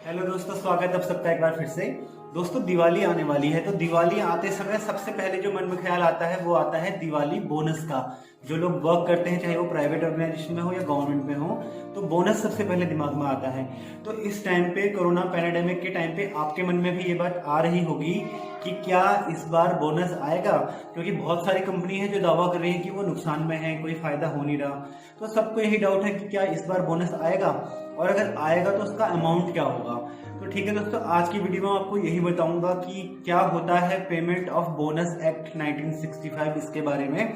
Hello दोस्तों, स्वागत है आप सबका एक बार फिर से। दोस्तों, दिवाली आने वाली है तो दिवाली आते समय सबसे पहले जो मन में ख्याल आता है वो आता है दिवाली बोनस का। जो लोग वर्क करते हैं, चाहे वो प्राइवेट ऑर्गेनाइजेशन में हो या गवर्नमेंट में हो, तो बोनस सबसे पहले दिमाग में आता है। तो इस टाइम पे, कोरोना पैंडेमिक के टाइम पे, आपके मन में भी ये बात आ रही होगी कि क्या इस बार बोनस आएगा, क्योंकि बहुत सारी कंपनी है जो दावा कर रही है कि वो नुकसान में है, कोई फायदा हो नहीं रहा। तो सबको यही डाउट है कि क्या इस बार बोनस आएगा, और अगर आएगा तो उसका अमाउंट क्या होगा। तो ठीक है दोस्तों, आज की वीडियो में आपको यही बताऊंगा कि क्या होता है पेमेंट ऑफ बोनस एक्ट 1965, इसके बारे में,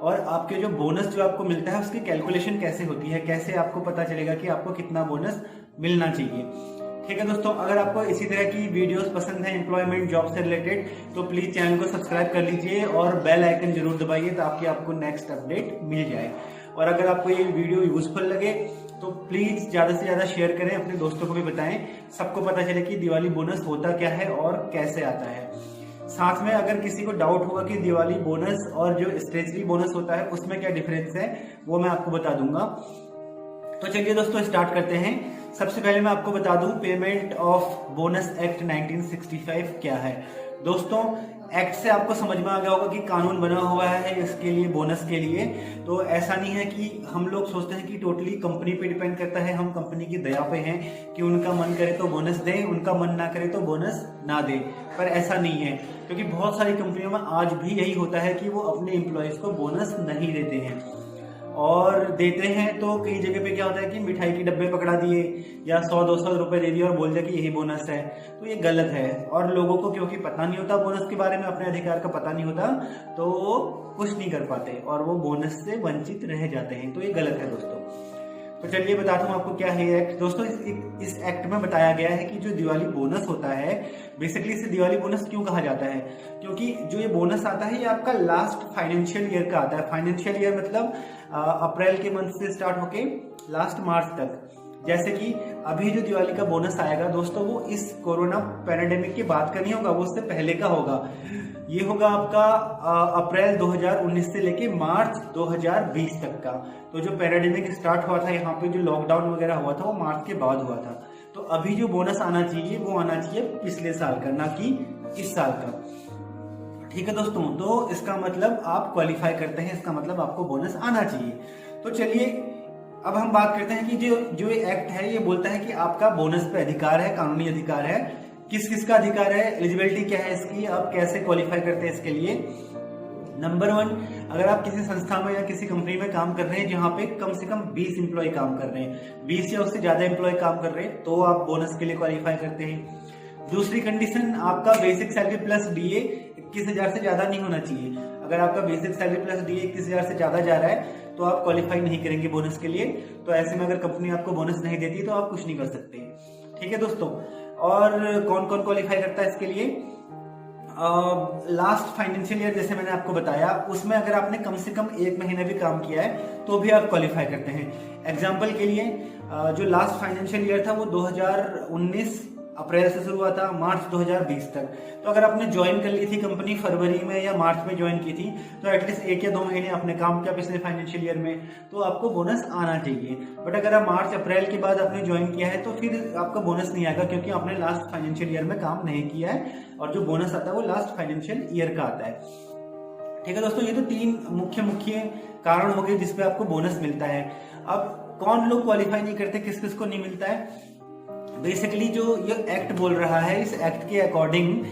और आपके जो बोनस जो आपको मिलता है उसकी कैलकुलेशन कैसे होती है, कैसे आपको पता चलेगा कि आपको कितना बोनस मिलना चाहिए। ठीक है दोस्तों, अगर आपको इसी तरह की वीडियोस पसंद है एम्प्लॉयमेंट जॉब से रिलेटेड, तो प्लीज चैनल को सब्सक्राइब कर लीजिए और बेल आइकन जरूर दबाइए ताकि आपको नेक्स्ट अपडेट मिल जाए। और अगर आपको ये वीडियो यूजफुल लगे तो प्लीज ज्यादा से ज्यादा शेयर करें, अपने दोस्तों को भी बताएं, सबको पता चले कि दिवाली बोनस होता क्या है और कैसे आता है। साथ में अगर किसी को डाउट होगा कि दिवाली बोनस और जो स्टेशनरी बोनस होता है उसमें क्या डिफरेंस है, वो मैं आपको बता दूंगा। तो चलिए दोस्तों, स्टार्ट करते हैं। सबसे पहले मैं आपको बता दूं पेमेंट ऑफ बोनस एक्ट 1965 क्या है। दोस्तों, एक्ट से आपको समझ में आ गया होगा कि कानून बना हुआ है इसके लिए, बोनस के लिए। तो ऐसा नहीं है कि हम लोग सोचते हैं कि टोटली कंपनी पे डिपेंड करता है, हम कंपनी की दया पे हैं कि उनका मन करे तो बोनस दें, उनका मन ना करे तो बोनस ना दे। पर ऐसा नहीं है, क्योंकि बहुत सारी कंपनियों में आज भी यही होता है कि वो अपने एम्प्लॉयज को बोनस नहीं देते हैं, और देते हैं तो कई जगह पे क्या होता है कि मिठाई के डब्बे पकड़ा दिए या 100-200 रुपए दे दिए और बोल दिया कि यही बोनस है। तो ये गलत है, और लोगों को क्योंकि पता नहीं होता बोनस के बारे में, अपने अधिकार का पता नहीं होता, तो वो कुछ नहीं कर पाते और वो बोनस से वंचित रह जाते हैं। तो ये गलत है दोस्तों। तो चलिए बताता हूँ आपको क्या है ये एक्ट। दोस्तों, इस एक्ट में बताया गया है कि जो दिवाली बोनस होता है, बेसिकली इसे दिवाली बोनस क्यों कहा जाता है, क्योंकि जो ये बोनस आता है ये आपका लास्ट फाइनेंशियल ईयर का आता है। फाइनेंशियल ईयर मतलब अप्रैल के मंथ से स्टार्ट होके लास्ट मार्च तक। जैसे कि अभी जो दिवाली का बोनस आएगा दोस्तों, वो इस कोरोना पैंडेमिक के बाद का नहीं होगा, वो उससे पहले का होगा। ये होगा आपका अप्रैल 2019 से लेके मार्च 2020 तक का। तो जो पैंडेमिक स्टार्ट हुआ था, यहाँ पे जो लॉकडाउन वगैरह हुआ था, वो मार्च के बाद हुआ था। तो अभी जो बोनस आना चाहिए वो आना चाहिए पिछले साल का, ना कि इस साल का। ठीक है दोस्तों, तो इसका मतलब आप क्वालिफाई करते हैं, इसका मतलब आपको बोनस आना चाहिए। तो चलिए अब हम बात करते हैं कि जो एक्ट है ये बोलता है कि आपका बोनस पे अधिकार है, कानूनी अधिकार है। किस किस का अधिकार है, एलिजिबिलिटी क्या है इसकी, आप कैसे क्वालिफाई करते हैं इसके लिए। नंबर 1, अगर आप किसी संस्था में या किसी कंपनी में काम कर रहे हैं जहां पे कम से कम 20 इंप्लॉय काम कर रहे हैं, 20 या उससे ज्यादा इंप्लॉय काम कर रहे हैं, तो आप बोनस के लिए क्वालिफाई करते हैं। दूसरी कंडीशन, आपका बेसिक सैलरी प्लस डीए 21,000 से ज्यादा नहीं होना चाहिए। अगर आपका बेसिक सैलरी प्लस डीए 21,000 से ज्यादा जा रहा है तो आप क्वालिफाई नहीं करेंगे बोनस के लिए। तो ऐसे में अगर कंपनी आपको बोनस नहीं देती तो आप कुछ नहीं कर सकते। ठीक है दोस्तों, और कौन कौन क्वालिफाई करता है इसके लिए। लास्ट फाइनेंशियल ईयर जैसे मैंने आपको बताया, उसमें अगर आपने कम से कम 1 महीना भी काम किया है तो भी आप क्वालिफाई करते हैं। एग्जाम्पल के लिए, जो लास्ट फाइनेंशियल ईयर था वो 2019 अप्रैल से शुरू हुआ था मार्च 2020 तक। तो अगर आपने ज्वाइन कर ली थी कंपनी फरवरी में या मार्च में ज्वाइन की थी, तो एटलीस्ट 1 या 2 महीने आपने काम किया पिछले फाइनेंशियल ईयर में, तो आपको बोनस आना चाहिए। बट अगर आप मार्च अप्रैल के बाद आपने ज्वाइन किया है तो फिर आपका बोनस नहीं आएगा, क्योंकि आपने लास्ट फाइनेंशियल ईयर में काम नहीं किया है, और जो बोनस आता है वो लास्ट फाइनेंशियल ईयर का आता है। ठीक है दोस्तों, ये तो 3 मुख्य कारण हो गए जिसपे आपको बोनस मिलता है। अब कौन लोग क्वालिफाई नहीं करते, किस किस को नहीं मिलता है। बेसिकली जो ये एक्ट बोल रहा है, इस एक्ट के अकॉर्डिंग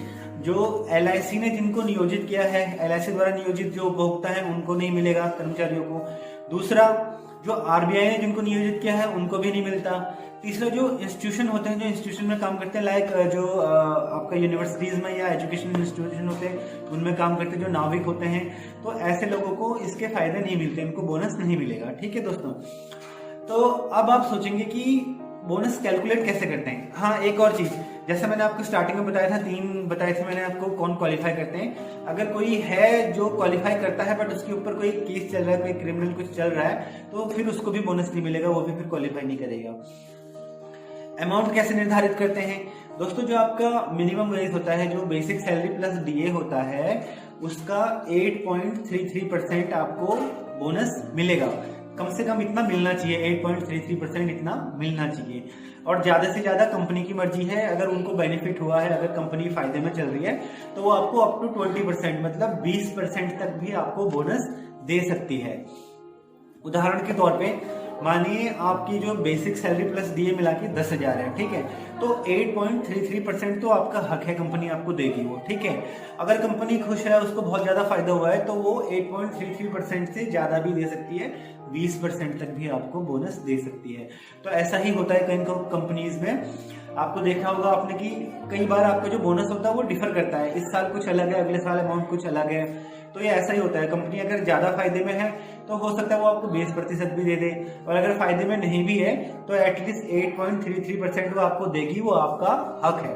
जो LIC ने जिनको नियोजित किया है, LIC द्वारा नियोजित जो उपभोक्ता है उनको नहीं मिलेगा, कर्मचारियों को। दूसरा, जो RBI ने जिनको नियोजित किया है उनको भी नहीं मिलता। तीसरा, जो इंस्टीट्यूशन होते हैं, जो इंस्टीट्यूशन में काम करते हैं, लाइक जो आपका यूनिवर्सिटीज में या एजुकेशन इंस्टीट्यूशन होते हैं उनमें काम करते हैं, जो नाविक होते हैं, तो ऐसे लोगों को इसके फायदे नहीं मिलते, उनको बोनस नहीं मिलेगा। ठीक है दोस्तों, तो अब आप सोचेंगे कि बोनस कैलकुलेट कैसे करते हैं। हाँ, एक और चीज, जैसे मैंने आपको स्टार्टिंग में बताया था, 3 बताए थे मैंने आपको कौन क्वालिफाई करते हैं। अगर कोई है जो क्वालिफाई करता है बट उसके ऊपर कोई केस चल रहा है, कोई क्रिमिनल कुछ चल रहा है, तो फिर उसको भी बोनस नहीं मिलेगा, वो भी फिर क्वालिफाई नहीं करेगा। अमाउंट कैसे निर्धारित करते हैं दोस्तों, जो आपका मिनिमम वेज होता है, जो बेसिक सैलरी प्लस डीए होता है, उसका 8.33% आपको बोनस मिलेगा। कम से कम इतना मिलना चाहिए, 8.33% इतना मिलना चाहिए। और ज्यादा से ज्यादा कंपनी की मर्जी है, अगर उनको बेनिफिट हुआ है, अगर कंपनी फायदे में चल रही है तो वो आपको अप टू 20% मतलब 20% तक भी आपको बोनस दे सकती है। उदाहरण के तौर पे मानिए आपकी जो बेसिक सैलरी प्लस डीए मिला के 10,000 है, ठीक है, तो 8.33% तो आपका हक है, कंपनी आपको देगी वो, ठीक है। अगर कंपनी खुश है, उसको बहुत ज्यादा फायदा हुआ है, तो वो 8.33% से ज्यादा भी दे सकती है, 20% तक भी आपको बोनस दे सकती है। तो ऐसा ही होता है कई कंपनीज में। आपको देखा होगा आपने कि कई बार आपका जो बोनस होता है वो डिफर करता है, इस साल कुछ अलग है, अगले साल अमाउंट कुछ अलग है। तो ये ऐसा ही होता है, कंपनी अगर ज्यादा फायदे में है तो हो सकता है वो आपको 20% भी दे दे, और अगर फायदे में नहीं भी है तो एटलीस्ट 8.33% वो आपको देगी, वो आपका हक है,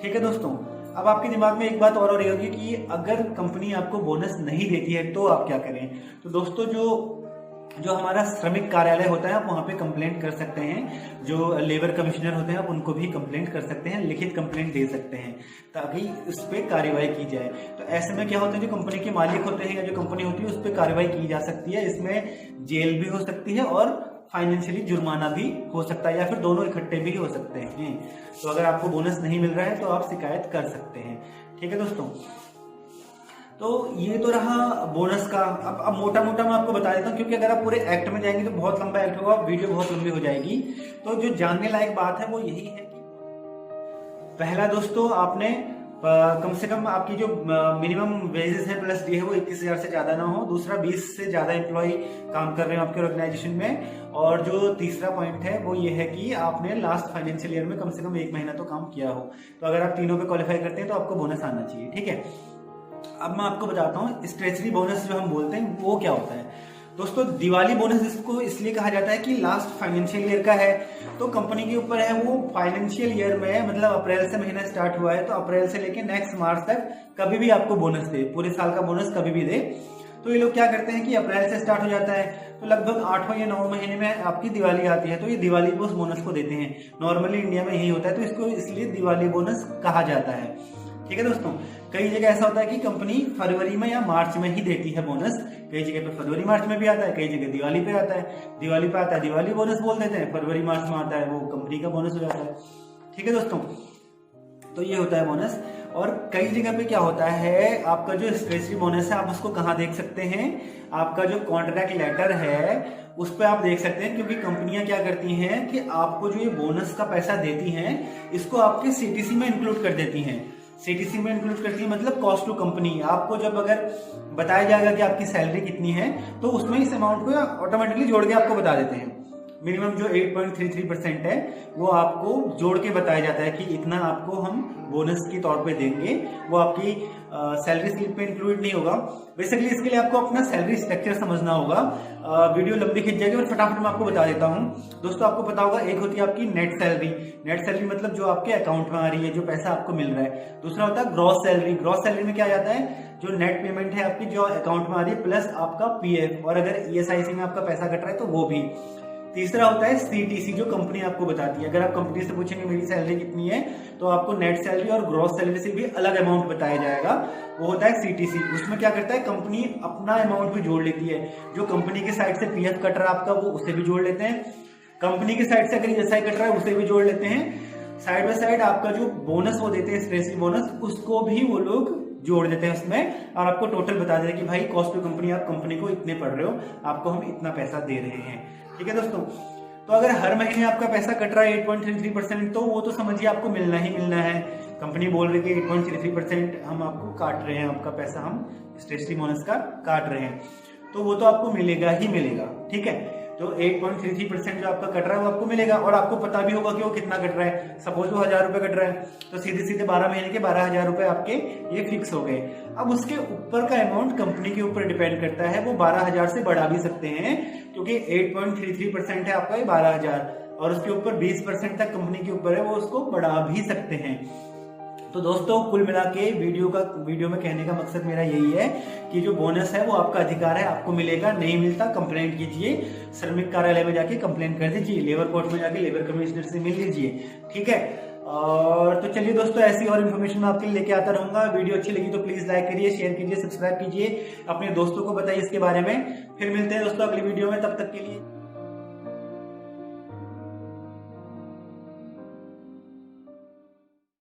ठीक है दोस्तों। अब आपके दिमाग में एक बात और हो रही होगी कि अगर कंपनी आपको बोनस नहीं देती है तो आप क्या करें। तो दोस्तों जो हमारा श्रमिक कार्यालय होता है, आप वहां पे कंप्लेंट कर सकते हैं, जो लेबर कमिश्नर होते हैं आप उनको भी कंप्लेंट कर सकते हैं, लिखित कंप्लेंट दे सकते हैं ताकि उस पर कार्रवाई की जाए। तो ऐसे में क्या होता है, जो कंपनी के मालिक होते हैं या जो कंपनी होती है उस पर कार्रवाई की जा सकती है, इसमें जेल भी हो सकती है और फाइनेंशियली जुर्माना भी हो सकता है, या फिर दोनों इकट्ठे भी हो सकते हैं। तो अगर आपको बोनस नहीं मिल रहा है तो आप शिकायत कर सकते हैं, ठीक है दोस्तों। तो ये तो रहा बोनस का। अब मोटा मोटा मैं आपको बता देता हूँ, क्योंकि अगर आप पूरे एक्ट में जाएंगे तो बहुत लंबा एक्ट होगा, वीडियो बहुत लंबी हो जाएगी। तो जो जानने लायक बात है वो यही है कि पहला दोस्तों, आपने कम से कम आपकी जो मिनिमम वेजेस है प्लस डी है वो 21,000 से ज्यादा ना हो। दूसरा, 20 से ज्यादा एम्प्लॉय काम कर रहे हैं आपके ऑर्गेनाइजेशन में। और जो तीसरा पॉइंट है वो ये है कि आपने लास्ट फाइनेंशियल ईयर में कम से कम 1 महीना तो काम किया हो। तो अगर आप तीनों पे क्वालिफाई करते हैं तो आपको बोनस आना चाहिए, ठीक है। अब मैं आपको बताता हूँ स्ट्रेचरी बोनस जो हम बोलते हैं वो क्या होता है। दोस्तों, दिवाली बोनस इसको इसलिए कहा जाता है कि लास्ट फाइनेंशियल ईयर का है, तो कंपनी के ऊपर है वो फाइनेंशियल ईयर में, मतलब अप्रैल से महीना स्टार्ट हुआ है तो अप्रैल से लेके नेक्स्ट मार्च तक कभी भी आपको बोनस दे, पूरे साल का बोनस कभी भी दे। तो ये लोग क्या करते हैं कि अप्रैल से स्टार्ट हो जाता है तो लगभग 8वें या 9वें महीने में आपकी दिवाली आती है, तो ये दिवाली बोनस को देते हैं। नॉर्मली इंडिया में यही होता है, तो इसको इसलिए दिवाली बोनस कहा जाता है, ठीक है दोस्तों। कई जगह ऐसा होता है कि कंपनी फरवरी में या मार्च में ही देती है बोनस, कई जगह पे फरवरी मार्च में भी आता है, कई जगह दिवाली पे आता है। दिवाली पे आता है दिवाली बोनस बोल देते हैं, फरवरी मार्च में आता है वो कंपनी का बोनस हो जाता है, ठीक है दोस्तों। तो ये होता है बोनस। और कई जगह पे क्या होता है, आपका जो स्ट्रेचरी बोनस है आप उसको कहाँ देख सकते हैं, आपका जो कॉन्ट्रैक्ट लेटर है उस पर आप देख सकते हैं, क्योंकि कंपनियां क्या करती हैं कि आपको जो ये बोनस का पैसा देती हैं इसको आपके सीटीसी में इंक्लूड कर देती हैं। सीटीसी में इंक्लूड करती है मतलब कॉस्ट टू कंपनी। आपको जब अगर बताया जाएगा कि आपकी सैलरी कितनी है तो उसमें इस अमाउंट को ऑटोमेटिकली जोड़ के आपको बता देते हैं। मिनिमम जो 8.33% है वो आपको जोड़ के बताया जाता है कि इतना आपको हम बोनस के तौर पे देंगे, वो आपकी सैलरी स्लिप में इंक्लूड नहीं होगा। बेसिकली इसके लिए आपको अपना सैलरी स्ट्रक्चर समझना होगा। वीडियो लंबी खिंच जाएगी और फटाफट मैं आपको बता देता हूँ। दोस्तों, आपको पता होगा एक होती है आपकी नेट सैलरी। नेट सैलरी मतलब जो आपके अकाउंट में आ रही है, जो पैसा आपको मिल रहा है। दूसरा होता है ग्रॉस सैलरी। ग्रॉस सैलरी में क्या जाता है, जो नेट पेमेंट है आपकी जो अकाउंट में आ रही है प्लस आपका पीएफ, और अगर ईएसआईसी में आपका पैसा कट रहा है तो वो भी। तीसरा होता है सीटीसी, जो कंपनी आपको बताती है। अगर आप कंपनी से पूछेंगे मेरी सैलरी कितनी है तो आपको नेट सैलरी और ग्रॉस सैलरी से भी अलग अमाउंट बताया जाएगा, वो होता है सीटीसी। उसमें क्या करता है, कंपनी अपना अमाउंट भी जोड़ लेती है। जो कंपनी के साइड से पीएफ कट रहा है आपका वो उसे भी जोड़ लेते हैं, कंपनी के साइड से अगर ईएसआई कट रहा है उसे भी जोड़ लेते हैं। साइड बाय साइड आपका जो बोनस वो देते हैं स्ट्रेचरी बोनस, उसको भी वो लोग जोड़ देते हैं उसमें, और आपको टोटल बता देते हैं कि भाई कॉस्ट टू कंपनी, आप कंपनी को इतने पड़ रहे हो, आपको हम इतना पैसा दे रहे हैं, ठीक है दोस्तों। तो अगर हर महीने आपका पैसा कट रहा है 8.33%, तो वो तो समझिए आपको मिलना ही मिलना है। कंपनी बोल रही है कि 8.33% हम आपको काट रहे हैं, आपका पैसा हम स्ट्रेचरी बोनस का काट रहे हैं, तो वो तो आपको मिलेगा ही मिलेगा, ठीक है। तो 8.33% जो आपका कट रहा है वो आपको मिलेगा, और आपको पता भी होगा कि वो कितना कट रहा है। सपोज वो 1,000 रुपए कट रहा है तो सीधे सीधे 12 महीने के 12,000 रुपए आपके ये फिक्स हो गए। अब उसके ऊपर का अमाउंट कंपनी के ऊपर डिपेंड करता है, वो 12,000 से बढ़ा भी सकते हैं, क्योंकि 8.33% है आपका ये 12,000, और उसके ऊपर 20% तक कंपनी के ऊपर है, वो उसको बढ़ा भी सकते हैं। तो दोस्तों, कुल मिला के वीडियो में कहने का मकसद मेरा यही है कि जो बोनस है वो आपका अधिकार है, आपको मिलेगा। नहीं मिलता कंप्लेंट कीजिए, श्रमिक कार्यालय में जाके कंप्लेंट कर दीजिए, लेबर कोर्ट में जाके लेबर कमिश्नर से मिल लीजिए, ठीक है। और तो चलिए दोस्तों, ऐसी और इन्फॉर्मेशन मैं आपके लिए लेके आता रहूंगा। वीडियो अच्छी लगी तो प्लीज लाइक करिए, शेयर कीजिए, सब्सक्राइब कीजिए, अपने दोस्तों को बताइए इसके बारे में। फिर मिलते हैं दोस्तों अगली वीडियो में, तब तक के लिए